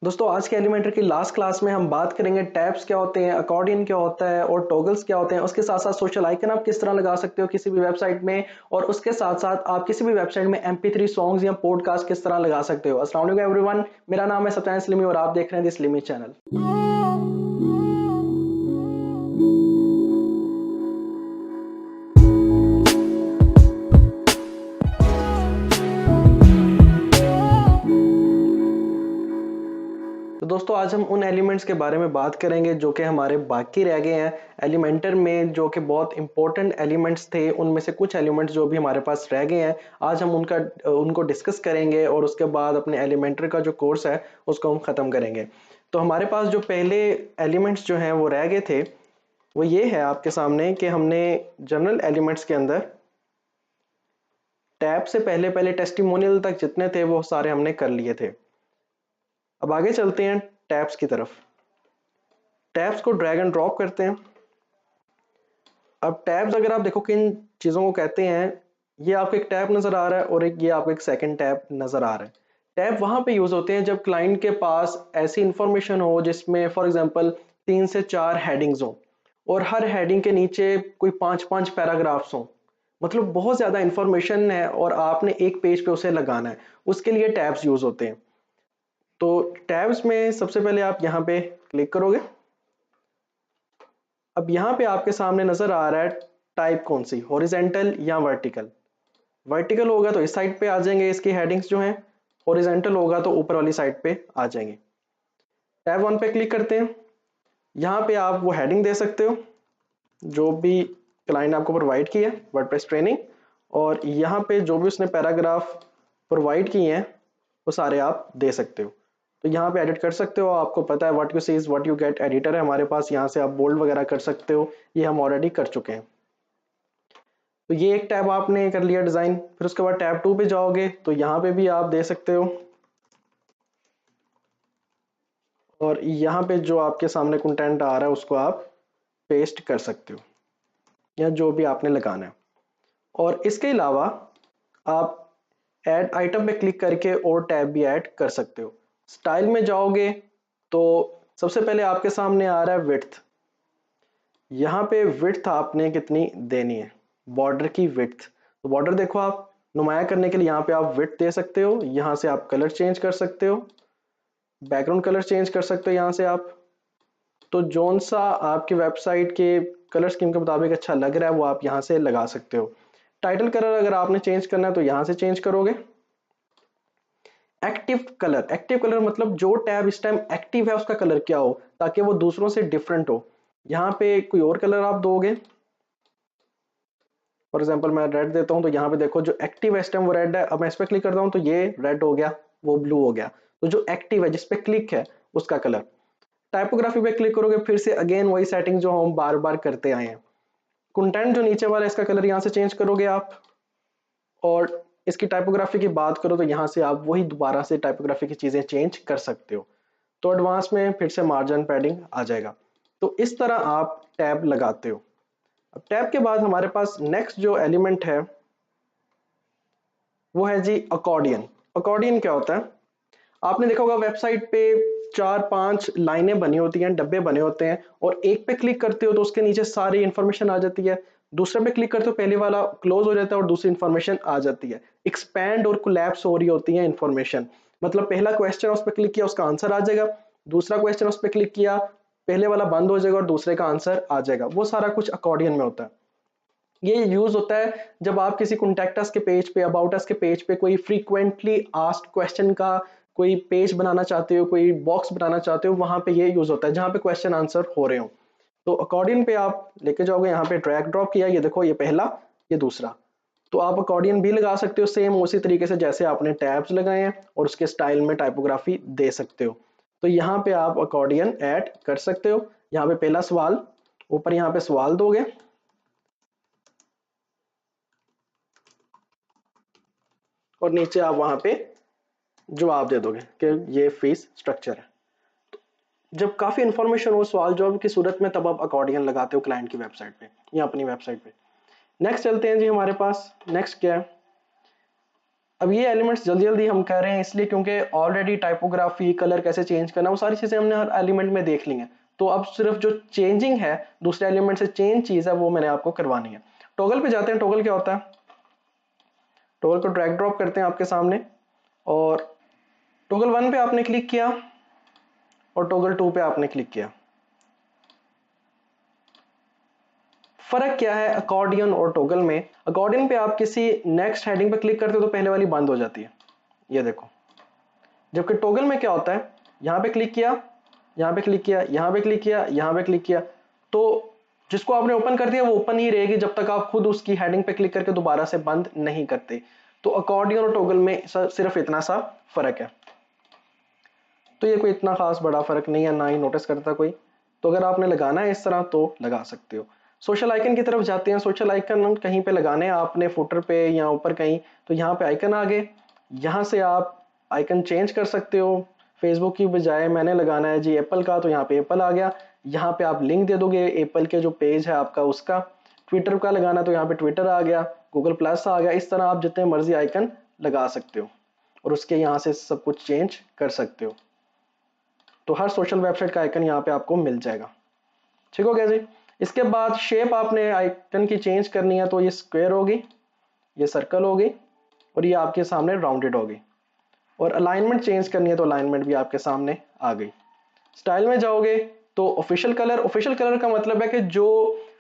दोस्तों आज के एलिमेंटर की लास्ट क्लास में हम बात करेंगे टैब्स क्या होते हैं, अकॉर्डियन क्या होता है और टॉगल्स क्या होते हैं। उसके साथ साथ सोशल आइकन आप किस तरह लगा सकते हो किसी भी वेबसाइट में, और उसके साथ साथ आप किसी भी वेबसाइट में MP3 सॉन्ग्स या पॉडकास्ट किस तरह लगा सकते हो। अस्सलाम वालेकुम एवरीवन, मेरा नाम है सत्यान स्लिमी और आप देख रहे हैं द स्लिमी चैनल। तो दोस्तों आज हम उन एलिमेंट्स के बारे में बात करेंगे जो कि हमारे बाकी रह गए हैं एलिमेंटर में, जो कि बहुत इंपॉर्टेंट एलिमेंट्स थे। उनमें से कुछ एलिमेंट्स जो भी हमारे पास रह गए हैं आज हम उनको डिस्कस करेंगे और उसके बाद अपने एलिमेंटर का जो कोर्स है उसको हम ख़त्म करेंगे। तो हमारे पास जो पहले एलिमेंट्स जो हैं वो रह गए थे वो ये है आपके सामने कि हमने जनरल एलिमेंट्स के अंदर टैब से पहले पहले टेस्टिमोनियल तक जितने थे वो सारे हमने कर लिए थे। अब आगे चलते हैं टैब्स की तरफ। टैब्स को ड्रैग एंड ड्रॉप करते हैं। अब टैब्स अगर आप देखो किन चीज़ों को कहते हैं, ये आपको एक टैब नज़र आ रहा है और ये आपको एक सेकंड टैब नज़र आ रहा है। टैब वहाँ पे यूज़ होते हैं जब क्लाइंट के पास ऐसी इंफॉर्मेशन हो जिसमें फॉर एग्जांपल 3 से 4 हेडिंग्स हो और हर हेडिंग के नीचे कोई 5-5 पैराग्राफ्स हो, मतलब बहुत ज़्यादा इंफॉर्मेशन है और आपने एक पेज पे उसे लगाना है, उसके लिए टैब्स यूज़ होते हैं। तो टैब्स में सबसे पहले आप यहाँ पे क्लिक करोगे। अब यहाँ पे आपके सामने नजर आ रहा है टाइप कौन सी, हॉरिजेंटल या वर्टिकल। वर्टिकल होगा तो इस साइड पे आ जाएंगे इसकी हेडिंग्स जो हैं, हॉरिजेंटल होगा तो ऊपर वाली साइड पे आ जाएंगे। टैब 1 पे क्लिक करते हैं। यहाँ पे आप वो हेडिंग दे सकते हो जो भी क्लाइंट आपको प्रोवाइड की है वर्डप्रेस ट्रेनिंग, और यहाँ पे जो भी उसने पैराग्राफ प्रोवाइड किए हैं वो सारे आप दे सकते हो। तो यहाँ पे एडिट कर सकते हो, आपको पता है what you see is what you get editor है हमारे पास, यहाँ से आप बोल्ड वगैरह कर सकते हो, ये हम ऑलरेडी कर चुके हैं। तो ये एक टैब आपने कर लिया डिजाइन। फिर उसके बाद टैब 2 पे जाओगे तो यहाँ पे भी आप दे सकते हो, और यहाँ पे जो आपके सामने कंटेंट आ रहा है उसको आप पेस्ट कर सकते हो या जो भी आपने लगाना है। और इसके अलावा आप ऐड आइटम पे क्लिक करके और टैब भी ऐड कर सकते हो। स्टाइल में जाओगे तो सबसे पहले आपके सामने आ रहा है विड्थ। यहाँ पे विड्थ आपने कितनी देनी है, बॉर्डर की विड्थ। तो बॉर्डर देखो आप नुमाया करने के लिए यहाँ पे आप विड्थ दे सकते हो, यहाँ से आप कलर चेंज कर सकते हो, बैकग्राउंड कलर चेंज कर सकते हो यहाँ से आप। तो जोन सा आपकी वेबसाइट के कलर स्कीम के मुताबिक अच्छा लग रहा है वो आप यहाँ से लगा सकते हो। टाइटल कलर अगर आपने चेंज करना है तो यहाँ से चेंज करोगे। एक्टिव कलर मतलब जो टैब इस टाइम एक्टिव है उसका कलर क्या हो ताकि वो दूसरों से डिफरेंट हो। यहाँ पे कोई और कलर आप दोगे, फॉर एग्जांपल मैं रेड देता हूँ तो यहाँ पे देखो जो एक्टिव है इस टाइम वो रेड है। अब मैं इस पर क्लिक करता हूँ तो ये रेड हो गया, वो ब्लू हो गया। तो जो एक्टिव है जिस पे क्लिक है उसका कलर। टाइपोग्राफी पे क्लिक करोगे फिर से अगेन वही सेटिंग जो हम बार बार करते आए हैं। कंटेंट जो नीचे वाला है इसका कलर यहाँ से चेंज करोगे आप, और इसकी टाइपोग्राफी की बात करो तो यहाँ से आप वही दोबारा से टाइपोग्राफी की चीजें चेंज कर सकते हो। तो एडवांस में फिर से मार्जिन पैडिंग आ जाएगा। तो इस तरह आप टैब लगाते हो। अब टैब के बाद हमारे पास नेक्स्ट जो एलिमेंट है वो है जी अकॉर्डियन। अकॉर्डियन क्या होता है, आपने देखा होगा वेबसाइट पे 4-5 लाइनें बनी होती हैं, डब्बे बने होते हैं, और एक पे क्लिक करते हो तो उसके नीचे सारी इंफॉर्मेशन आ जाती है। दूसरे पे क्लिक करते हो पहले वाला क्लोज हो जाता है और दूसरी इंफॉर्मेशन आ जाती है। एक्सपैंड और कोलैप्स हो रही होती है इंफॉर्मेशन, मतलब पहला क्वेश्चन उस पर क्लिक किया उसका आंसर आ जाएगा, दूसरा क्वेश्चन उस पर क्लिक किया पहले वाला बंद हो जाएगा और दूसरे का आंसर आ जाएगा। वो सारा कुछ अकॉर्डियन में होता है। ये यूज होता है जब आप किसी कॉन्टैक्ट अस के पेज पे, अबाउट अस के पेज पे कोई फ्रीक्वेंटली आस्क्ड क्वेश्चन का कोई पेज बनाना चाहते हो, कोई बॉक्स बनाना चाहते हो, वहां पे ये यूज होता है जहां पे क्वेश्चन आंसर हो रहे हो। तो अकॉर्डियन पे आप लेके जाओगे, यहाँ पे ड्रैग ड्रॉप किया, ये देखो ये पहला ये दूसरा। तो आप अकॉर्डियन भी लगा सकते हो सेम उसी तरीके से जैसे आपने टैब्स लगाए हैं, और उसके स्टाइल में टाइपोग्राफी दे सकते हो। तो यहाँ पे आप अकॉर्डियन ऐड कर सकते हो। यहाँ पे पहला सवाल, ऊपर यहाँ पे सवाल दोगे, और नीचे आप वहां पे जवाब दे दोगे कि ये फीस स्ट्रक्चर है। जब काफी इंफॉर्मेशन हो सवाल जवाब की सूरत में तब आप अकॉर्डियन लगाते हो क्लाइंट की वेबसाइट पे या अपनी वेबसाइट पे। नेक्स्ट चलते हैं जी, हमारे पास नेक्स्ट क्या है, अब ये एलिमेंट्स जल्दी जल्दी हम कह रहे हैं इसलिए क्योंकि ऑलरेडी टाइपोग्राफी, कलर कैसे चेंज करना, वो सारी चीजें हमने हर एलिमेंट में देख ली हैं। तो अब सिर्फ जो चेंजिंग है दूसरे एलिमेंट से चेंज चीज है वो मैंने आपको करवानी है। टॉगल पे जाते हैं। टॉगल क्या होता है? टॉगल को ड्रैग ड्रॉप करते हैं आपके सामने, और टॉगल 1 पे आपने क्लिक किया और टॉगल 2 पे आपने क्लिक किया। फर्क क्या है अकॉर्डियन और टॉगल में? अकॉर्डियन पे आप किसी नेक्स्ट हेडिंग पे क्लिक करते हो तो पहले वाली बंद हो जाती है, ये देखो। जबकि टॉगल में क्या होता है, यहां पे क्लिक किया, यहां पे क्लिक किया, यहां पे क्लिक किया, यहां पे क्लिक किया, तो जिसको आपने ओपन कर दिया वो ओपन ही रहेगी जब तक आप खुद उसकी हेडिंग पे क्लिक करके दोबारा से बंद नहीं करते। तो अकॉर्डियन और टॉगल में सिर्फ इतना सा फर्क है। तो ये कोई इतना खास बड़ा फर्क नहीं है, ना ही नोटिस करता कोई। तो अगर आपने लगाना है इस तरह तो लगा सकते हो। सोशल आइकन की तरफ जाते हैं। सोशल आइकन कहीं पे लगाने हैं आपने, फुटर पे या ऊपर कहीं, तो यहाँ पे आइकन आ गए। यहाँ से आप आइकन चेंज कर सकते हो। फेसबुक की बजाय मैंने लगाना है जी एप्पल का, तो यहाँ पे एप्पल आ गया। यहाँ पे आप लिंक दे दोगे एप्पल के जो पेज है आपका उसका। ट्विटर का लगाना तो यहाँ पे ट्विटर आ गया, गूगल प्लस आ गया। इस तरह आप जितने मर्जी आइकन लगा सकते हो और उसके यहाँ से सब कुछ चेंज कर सकते हो। तो हर सोशल वेबसाइट का आइकन यहाँ पे आपको मिल जाएगा। ठीक हो गया जी। इसके बाद शेप आपने आइकन की चेंज करनी है तो ये स्क्वायर होगी, ये सर्कल होगी, और ये आपके सामने राउंडेड होगी। और अलाइनमेंट चेंज करनी है तो अलाइनमेंट भी आपके सामने आ गई। स्टाइल में जाओगे तो ऑफिशियल कलर। ऑफिशियल कलर का मतलब है कि जो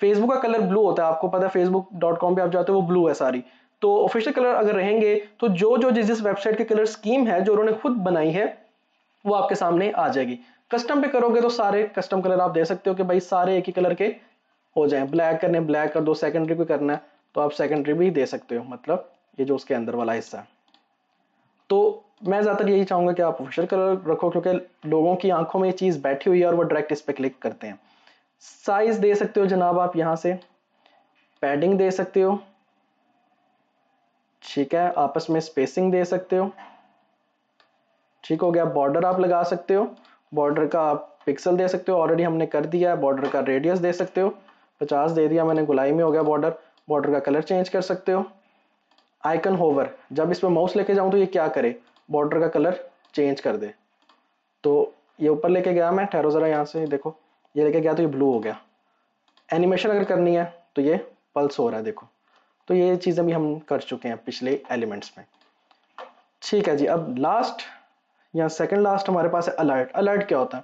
फेसबुक का कलर ब्लू होता है, आपको पता है facebook.com पे आप जाते हो वो ब्लू है सारी। तो ऑफिशियल कलर अगर रहेंगे तो जो जो जिस वेबसाइट की कलर स्कीम है जो उन्होंने खुद बनाई है वो आपके सामने आ जाएगी। कस्टम पे करोगे तो सारे कस्टम कलर आप दे सकते हो कि भाई सारे एक ही कलर के हो जाएं। ब्लैक करने ब्लैक कर दो, सेकेंडरी को करना है तो आप सेकेंडरी भी दे सकते हो, मतलब ये जो उसके अंदर वाला हिस्सा है। तो मैं ज्यादातर यही चाहूंगा कि आप ऑफिशियल कलर रखो क्योंकि लोगों की आंखों में ये चीज बैठी हुई है और वो डायरेक्ट इस पे क्लिक करते हैं। साइज दे सकते हो जनाब आप यहाँ से, पैडिंग दे सकते हो, ठीक है, आपस में स्पेसिंग दे सकते हो, ठीक हो गया। बॉर्डर आप लगा सकते हो, बॉर्डर का आप पिक्सल दे सकते हो, ऑलरेडी हमने कर दिया है। बॉर्डर का रेडियस दे सकते हो, 50 दे दिया मैंने, गुलाई में हो गया बॉर्डर। बॉर्डर का कलर चेंज कर सकते हो। आइकन होवर, जब इस पर माउस लेके जाऊं तो ये क्या करे, बॉर्डर का कलर चेंज कर दे। तो ये ऊपर लेके गया मैं, ठहरो जरा, यहाँ से देखो, ये लेके गया तो ये ब्लू हो गया। एनिमेशन अगर करनी है तो ये पल्स हो रहा है, देखो। तो ये चीजें भी हम कर चुके हैं पिछले एलिमेंट्स में। ठीक है जी। अब लास्ट या सेकंड लास्ट हमारे पास है अलर्ट। अलर्ट क्या होता है?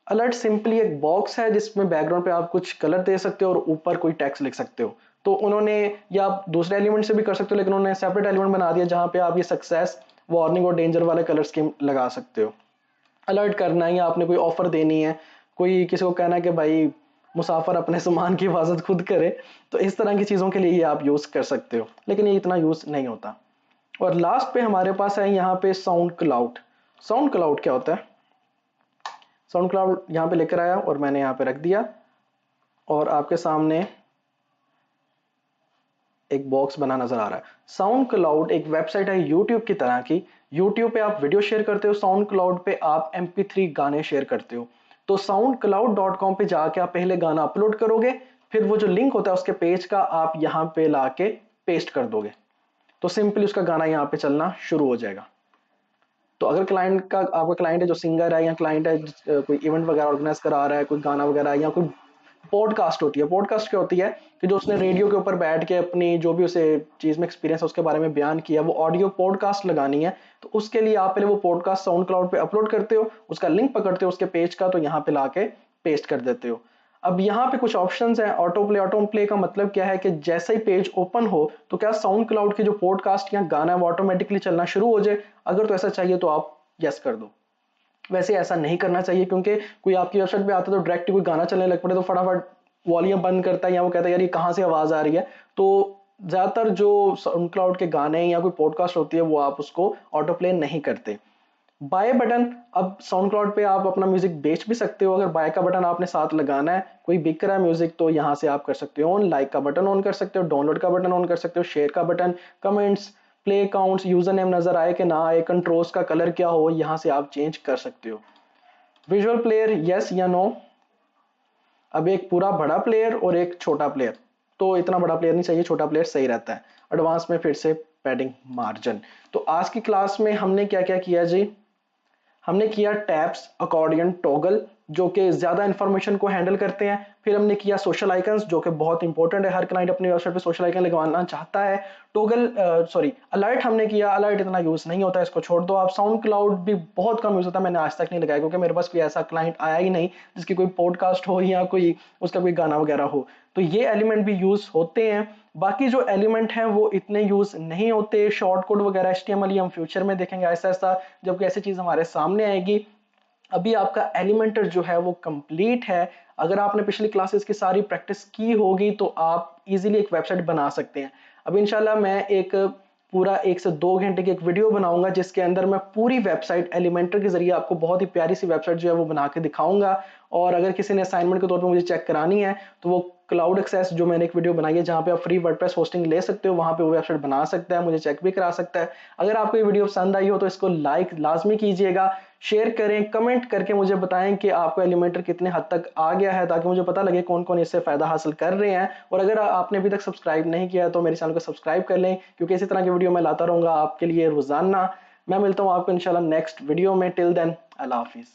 अलर्ट सिंपली एक बॉक्स है जिसमें बैकग्राउंड पे आप कुछ कलर दे सकते हो और ऊपर कोई टेक्स्ट लिख सकते हो। तो उन्होंने, या आप दूसरे एलिमेंट से भी कर सकते हो, लेकिन उन्होंने सेपरेट एलिमेंट बना दिया जहां पे आप ये सक्सेस, वार्निंग और डेंजर वाले कलर स्कीम लगा सकते हो। अलर्ट करना है या आपने कोई ऑफर देनी है, कोई किसी को कहना है कि भाई मुसाफिर अपने सामान की हिफाजत खुद करे, तो इस तरह की चीज़ों के लिए ये आप यूज़ कर सकते हो, लेकिन ये इतना यूज़ नहीं होता। और लास्ट पे हमारे पास है यहाँ पे साउंड क्लाउड। साउंड क्लाउड क्या होता है? साउंड क्लाउड यहाँ पे लेकर आया और मैंने यहाँ पे रख दिया, और आपके सामने एक बॉक्स बना नजर आ रहा है। साउंड क्लाउड एक वेबसाइट है यूट्यूब की तरह की। यूट्यूब पे आप वीडियो शेयर करते हो, साउंड क्लाउड पे आप MP3 गाने शेयर करते हो। तो soundcloud.com पे जाके आप पहले गाना अपलोड करोगे, फिर वो जो लिंक होता है उसके पेज का आप यहाँ पे लाके पेस्ट कर दोगे, तो सिंपली उसका गाना यहाँ पे चलना शुरू हो जाएगा। तो अगर क्लाइंट का, आपका क्लाइंट है जो सिंगर है, या क्लाइंट है कोई इवेंट वगैरह ऑर्गेनाइज करा रहा है, कोई गाना वगैरह, या कोई पॉडकास्ट होती है। पॉडकास्ट क्या होती है कि जो उसने रेडियो के ऊपर बैठ के अपनी जो भी उसे चीज में एक्सपीरियंस है उसके बारे में बयान किया, वो ऑडियो पॉडकास्ट लगानी है, तो उसके लिए आप पहले वो पॉडकास्ट साउंड क्लाउड पे अपलोड करते हो, उसका लिंक पकड़ते हो उसके पेज का, तो यहाँ पे लाके पेस्ट कर देते हो। अब यहाँ पे कुछ ऑप्शंस हैं। Auto play. ऑटो प्ले का मतलब क्या है कि जैसे ही पेज ओपन हो तो क्या साउंड क्लाउड की जो पॉडकास्ट या गाना है वो ऑटोमेटिकली चलना शुरू हो जाए। अगर तो ऐसा चाहिए तो आप यस कर दो। वैसे ऐसा नहीं करना चाहिए क्योंकि कोई आपकी वेबसाइट पे आता है तो डायरेक्ट कोई गाना चलने लग पड़े तो फटाफट वॉल्यूम बंद करता है, या वो कहता है यार ये कहाँ से आवाज आ रही है। तो ज्यादातर जो साउंड क्लाउड के गाने या कोई पॉडकास्ट होती है वो आप उसको ऑटो प्ले नहीं करते। बाय बटन, अब साउंड क्लाउड पे आप अपना म्यूजिक बेच भी सकते हो। अगर बाय का बटन आपने साथ लगाना है, कोई बिक रहा है म्यूजिक, तो यहाँ से आप कर सकते हो ऑन। लाइक का बटन ऑन कर सकते हो, डाउनलोड का बटन ऑन कर सकते हो, शेयर का button, comments, play counts, user name नजर आए कि ना आए, कंट्रोल्स का कलर क्या हो, यहाँ से आप चेंज कर सकते हो। विजुअल प्लेयर यस या नो। अब एक पूरा बड़ा प्लेयर और एक छोटा प्लेयर, तो इतना बड़ा प्लेयर नहीं चाहिए, छोटा प्लेयर सही रहता है। एडवांस में फिर से पैडिंग मार्जिन। तो आज की क्लास में हमने क्या क्या किया जी, हमने किया टैब्स, अकॉर्डियन, टॉगल जो कि ज्यादा इंफॉर्मेशन को हैंडल करते हैं। फिर हमने किया सोशल आइकन्स जो कि बहुत इंपॉर्टेंट है, हर क्लाइंट अपनी वेबसाइट पे सोशल आइकन लगवाना चाहता है। टॉगल सॉरी अलर्ट हमने किया, अलर्ट इतना यूज नहीं होता है, इसको छोड़ दो आप। साउंड क्लाउड भी बहुत कम यूज होता है, मैंने आज तक नहीं लगाया क्योंकि मेरे पास कोई ऐसा क्लाइंट आया ही नहीं जिसकी कोई पॉडकास्ट हो या कोई उसका कोई गाना वगैरह हो। तो ये एलिमेंट भी यूज होते हैं। बाकी जो एलिमेंट हैं वो इतने यूज नहीं होते। शॉर्ट कोड वगैरह HTML हम फ्यूचर में देखेंगे ऐसा ऐसा, जब कोई ऐसी चीज हमारे सामने आएगी। अभी आपका एलिमेंटर जो है वो कंप्लीट है। अगर आपने पिछली क्लासेस की सारी प्रैक्टिस की होगी तो आप इजीली एक वेबसाइट बना सकते हैं। अभी इंशाल्लाह मैं एक पूरा 1 से 2 घंटे की एक वीडियो बनाऊंगा जिसके अंदर मैं पूरी वेबसाइट एलिमेंटर के जरिए आपको बहुत ही प्यारी सी वेबसाइट जो है वो बना के दिखाऊंगा। और अगर किसी ने असाइनमेंट के तौर पर मुझे चेक करानी है तो वो क्लाउड एक्सेस जो मैंने एक वीडियो बनाई है जहां पे आप फ्री वर्डप्रेस होस्टिंग ले सकते हो, वहां पे वो वेबसाइट बना सकता है, मुझे चेक भी करा सकता है। अगर आपको ये वीडियो पसंद आई हो तो इसको लाइक लाजमी कीजिएगा, शेयर करें, कमेंट करके मुझे बताएं कि आपको एलिमेंटर कितने हद तक आ गया है, ताकि मुझे पता लगे कौन कौन इससे फायदा हासिल कर रहे हैं। और अगर आपने अभी तक सब्सक्राइब नहीं किया है तो मेरे चैनल को सब्सक्राइब कर लें, क्योंकि इसी तरह की वीडियो मैं लाता रहूंगा आपके लिए रोजाना। मैं मिलता हूं आपको इंशाल्लाह नेक्स्ट वीडियो में। टिल देन अल्लाह हाफिज।